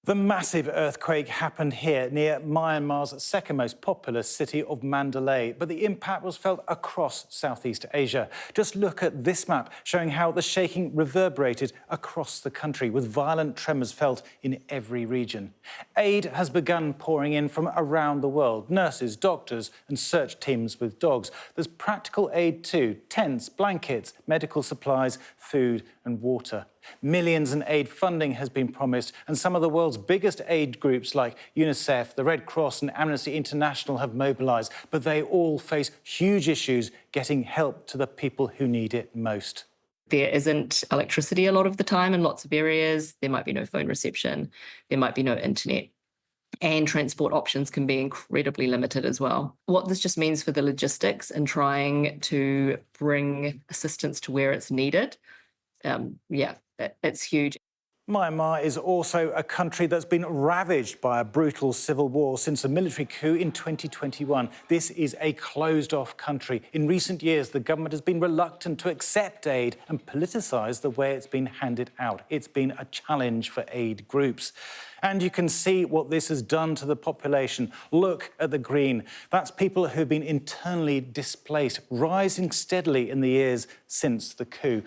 The massive earthquake happened here near Myanmar's second most populous city of Mandalay, but the impact was felt across Southeast Asia. Just look at this map showing how the shaking reverberated across the country, with violent tremors felt in every region. Aid has begun pouring in from around the world: nurses, doctors and search teams with dogs. There's practical aid too: tents, blankets, medical supplies, food and water. Millions in aid funding has been promised, and some of the world's biggest aid groups like UNICEF, the Red Cross and Amnesty International have mobilised, but they all face huge issues getting help to the people who need it most. There isn't electricity a lot of the time in lots of areas. There might be no phone reception. There might be no internet. And transport options can be incredibly limited as well. What this just means for the logistics and trying to bring assistance to where it's needed, it's huge. Myanmar is also a country that's been ravaged by a brutal civil war since a military coup in 2021. This is a closed-off country. In recent years, the government has been reluctant to accept aid and politicise the way it's been handed out. It's been a challenge for aid groups. And you can see what this has done to the population. Look at the green. That's people who've been internally displaced, rising steadily in the years since the coup.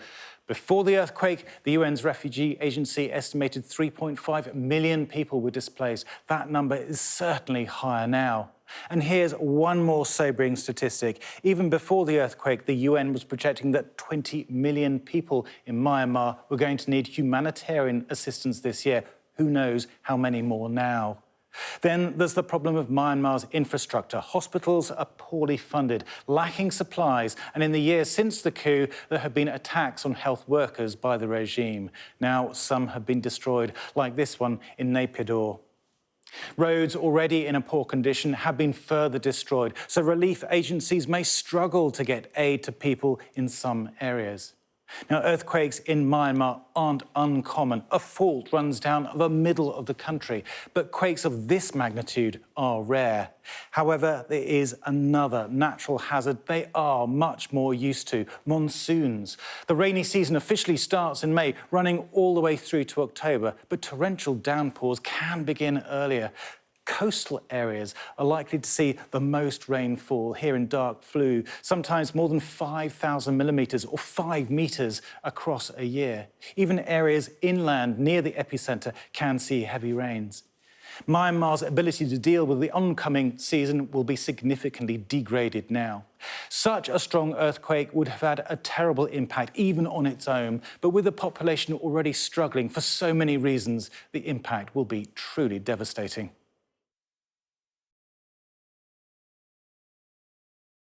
Before the earthquake, the UN's refugee agency estimated 3.5 million people were displaced. That number is certainly higher now. And here's one more sobering statistic. Even before the earthquake, the UN was projecting that 20 million people in Myanmar were going to need humanitarian assistance this year. Who knows how many more now? Then there's the problem of Myanmar's infrastructure. Hospitals are poorly funded, lacking supplies, and in the years since the coup, there have been attacks on health workers by the regime. Now some have been destroyed, like this one in Naypyidaw. Roads already in a poor condition have been further destroyed, so relief agencies may struggle to get aid to people in some areas. Now, earthquakes in Myanmar aren't uncommon. A fault runs down the middle of the country, but quakes of this magnitude are rare. However, there is another natural hazard they are much more used to: monsoons. The rainy season officially starts in May, running all the way through to October, but torrential downpours can begin earlier. Coastal areas are likely to see the most rainfall. Here in dark blue, sometimes more than 5,000 millimetres or 5 metres across a year. Even areas inland near the epicentre can see heavy rains. Myanmar's ability to deal with the oncoming season will be significantly degraded now. Such a strong earthquake would have had a terrible impact even on its own, but with the population already struggling for so many reasons, the impact will be truly devastating.